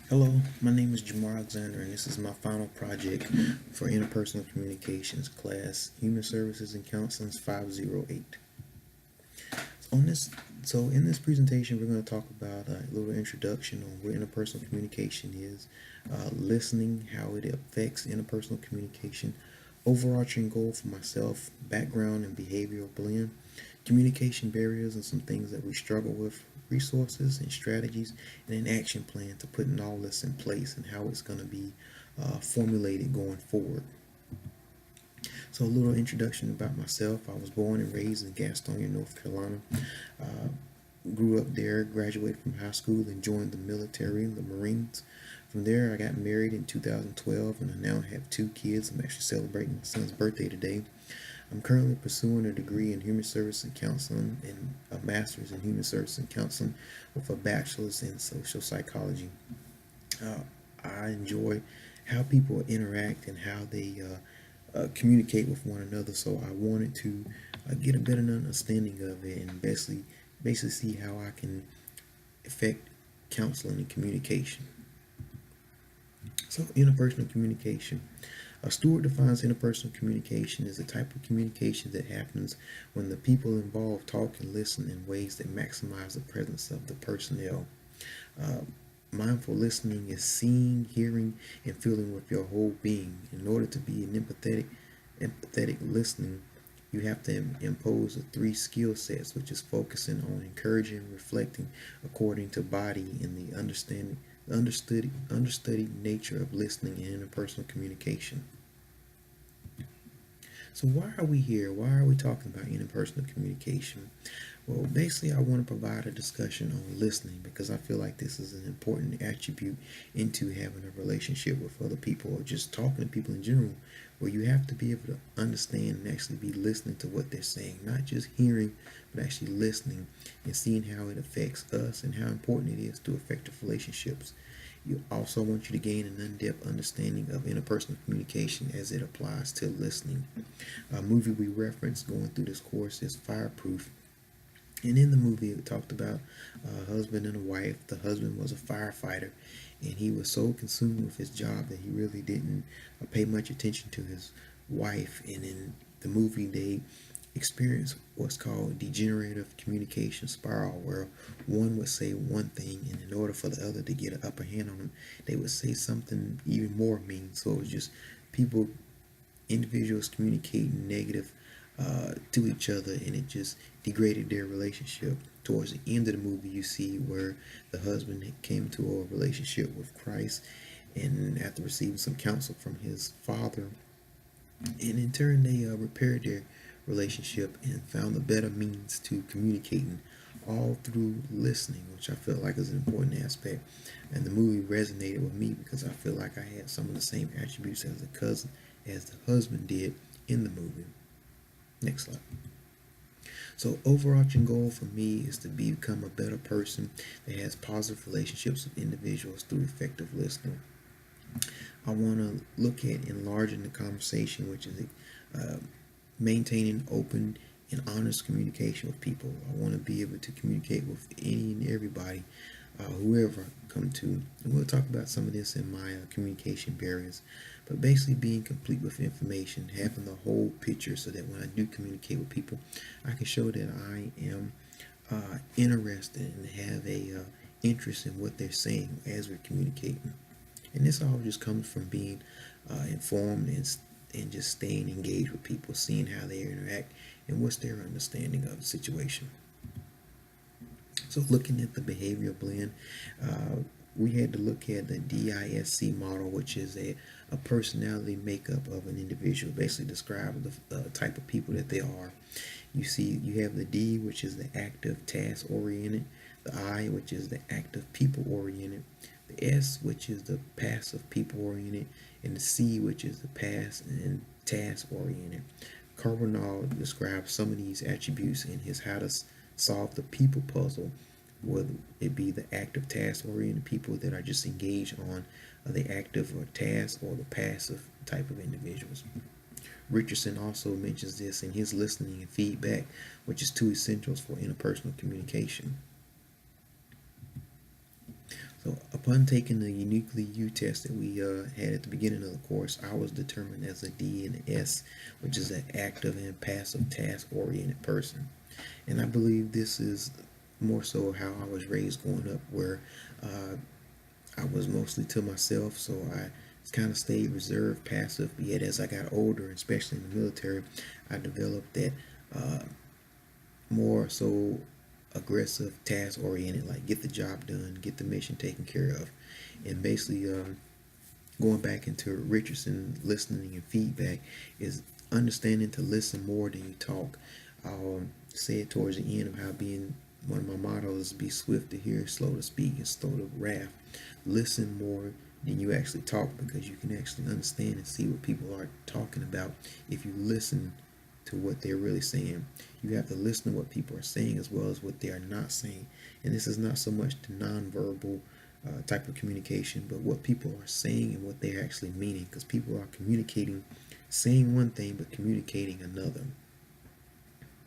Hello, my name is Jamar Alexander, and this is my final project for Interpersonal Communications class, Human Services and Counseling's 508. On this, in this presentation, we're going to talk about a little introduction on what interpersonal communication is, listening, how it affects interpersonal communication, overarching goal for myself, background and behavioral blend, communication barriers and some things that we struggle with, resources and strategies, and an action plan to putting all this in place and how it's going to be formulated going forward. So, a little introduction about myself. I was born and raised in Gastonia, North Carolina. Uh, Grew up there, graduated from high school, and joined the military, the Marines. From there, I got married in 2012, and I now have two kids. I'm actually celebrating my son's birthday today. I'm currently pursuing a degree in Human Services and Counseling and a master's in Human Services and Counseling with a bachelor's in Social Psychology. Uh, I enjoy how people interact and how they communicate with one another. So I wanted to get a better understanding of it and basically see how I can affect counseling and communication. So interpersonal communication. Stewart defines interpersonal communication as a type of communication that happens when the people involved talk and listen in ways that maximize the presence of the personnel. Uh, Mindful listening is seeing, hearing, and feeling with your whole being. In order to be an empathetic listening, you have to impose the three skill sets, which is focusing on encouraging, reflecting according to body, and the understudied nature of listening and interpersonal communication. So why are we here? Why are we talking about interpersonal communication? Well, basically, I want to provide a discussion on listening because I feel like this is an important attribute into having a relationship with other people or just talking to people in general, where you have to be able to understand and actually be listening to what they're saying, not just hearing, but actually listening and seeing how it affects us and how important it is to effective relationships. You also want you to gain an in-depth understanding of interpersonal communication as it applies to listening. A movie we referenced going through this course is Fireproof. And in the movie, it talked about a husband and a wife. The husband was a firefighter, and he was so consumed with his job that he really didn't pay much attention to his wife. And in the movie, they experience what's called degenerative communication spiral, where one would say one thing, and in order for the other to get an upper hand on them, they would say something even more mean. So it was just people, individuals communicating negative to each other, and it just degraded their relationship. Towards the end of the movie, you see where the husband came to a relationship with Christ, and after receiving some counsel from his father, and in turn they repaired their relationship and found a better means to communicating, all through listening, which I feel like is an important aspect. And the movie resonated with me because I feel like I had some of the same attributes as the husband did in the movie. Next slide. So overarching goal for me is to become a better person that has positive relationships with individuals through effective listening. I want to look at enlarging the conversation, which is uh, maintaining open and honest communication with people. I want to be able to communicate with any and everybody, whoever I come to. And we'll talk about some of this in my communication barriers. But basically being complete with information, having the whole picture so that when I do communicate with people, I can show that I am interested and have a interest in what they're saying as we're communicating. And this all just comes from being informed and just staying engaged with people, seeing how they interact and what's their understanding of the situation. So looking at the behavioral blend, we had to look at the DISC model, which is a personality makeup of an individual, basically describe the type of people that they are. You see, you have the D, which is the active, task-oriented, the I, which is the active, people-oriented, the S, which is the passive, people-oriented, and the C, which is the past and task-oriented. Carbonell describes some of these attributes in his How to Solve the People Puzzle, whether it be the active, task-oriented people that are just engaged on the active or task, or the passive type of individuals. Richardson also mentions this in his listening and feedback, which is two essentials for interpersonal communication. So upon taking the uniquely you test that we had at the beginning of the course, I was determined as a D and an S, which is an active and passive task-oriented person. And I believe this is more so how I was raised growing up, where uh, I was mostly to myself, so I kind of stayed reserved, passive. But yet, as I got older, especially in the military, I developed that uh, more so aggressive, task oriented, like get the job done, get the mission taken care of, and basically going back into Richardson listening and feedback is understanding to listen more than you talk. I'll say it towards the end of how being one of my mottos is be swift to hear, slow to speak, and slow to wrath. Listen more than you actually talk, because you can actually understand and see what people are talking about if you listen to what they're really saying. You have to listen to what people are saying as well as what they are not saying. And this is not so much the nonverbal type of communication, but what people are saying and what they're actually meaning, because people are communicating, saying one thing but communicating another.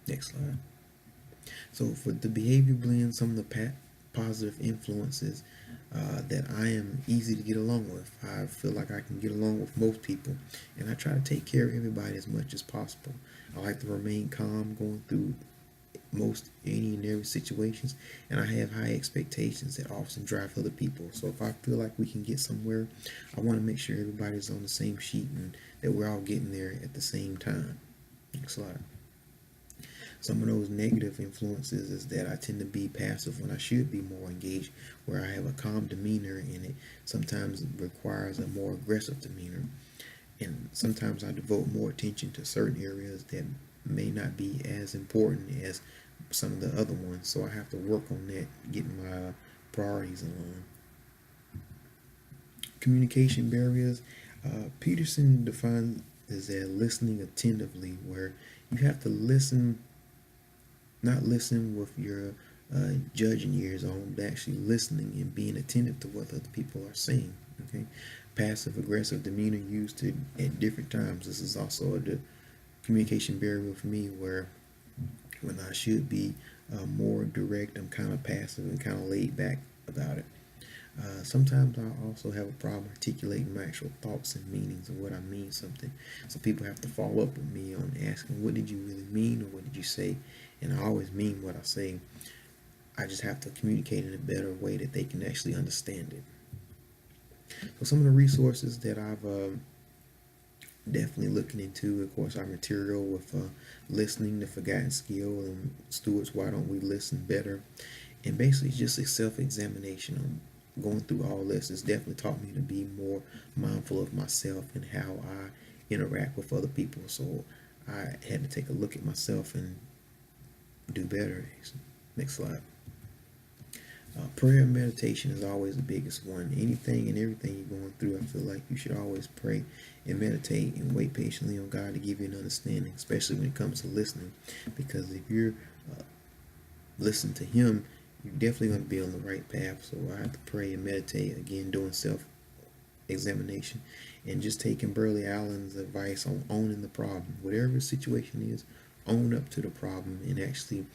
Next slide. So for the behavior blend, some of the positive influences that I am easy to get along with. I feel like I can get along with most people, and I try to take care of everybody as much as possible. I like to remain calm going through most any and every situations, and I have high expectations that often drive other people. So if I feel like we can get somewhere, I want to make sure everybody's on the same sheet and that we're all getting there at the same time. Next slide. Some of those negative influences is that I tend to be passive when I should be more engaged, where I have a calm demeanor, and it sometimes requires a more aggressive demeanor. And sometimes I devote more attention to certain areas that may not be as important as some of the other ones. So I have to work on that, getting my priorities along. Communication barriers. Peterson defines as listening attentively, where you have to listen, not listen with your judging ears on, but actually listening and being attentive to what other people are saying. Okay, passive aggressive demeanor used at different times. This is also the communication barrier for me, where when I should be more direct, I'm kind of passive and kind of laid back about it. Sometimes I also have a problem articulating my actual thoughts and meanings of what I mean something. So people have to follow up with me on asking, what did you really mean, or what did you say? And I always mean what I say. I just have to communicate in a better way that they can actually understand it. So some of the resources that I've definitely looking into, of course, our material with listening, the forgotten skill, and stewards, why don't we listen better? And basically just a self-examination on going through all this has definitely taught me to be more mindful of myself and how I interact with other people. So I had to take a look at myself and do better. Next slide. Prayer and meditation is always the biggest one. Anything and everything you're going through, I feel like you should always pray and meditate and wait patiently on God to give you an understanding, especially when it comes to listening. Because if you're listening to Him, you're definitely going to be on the right path. So I have to pray and meditate, again, doing self-examination and just taking Burley Allen's advice on owning the problem. Whatever the situation is, own up to the problem and actually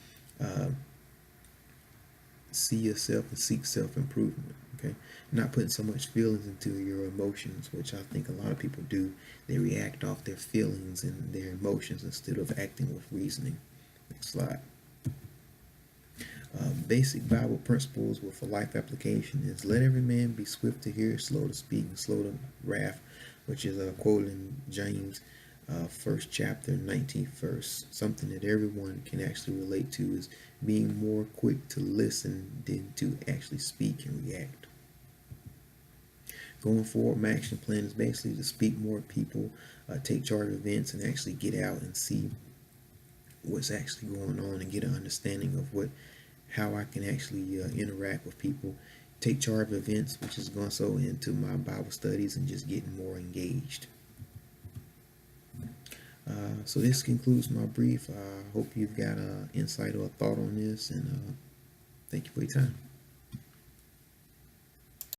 see yourself and seek self-improvement. Okay, not putting so much feelings into your emotions, which I think a lot of people do. They react off their feelings and their emotions instead of acting with reasoning. Next slide. Basic Bible principles with a life application is let every man be swift to hear, slow to speak, and slow to wrath, which is a quote in James 1st chapter, 19th verse. Something that everyone can actually relate to is being more quick to listen than to actually speak and react. Going forward, my action plan is basically to speak more to people, take charge of events, and actually get out and see what's actually going on and get an understanding of how I can actually interact with people, take charge of events, which is going so into my Bible studies and just getting more engaged. So this concludes my brief. I hope you've got an insight or a thought on this, and thank you for your time.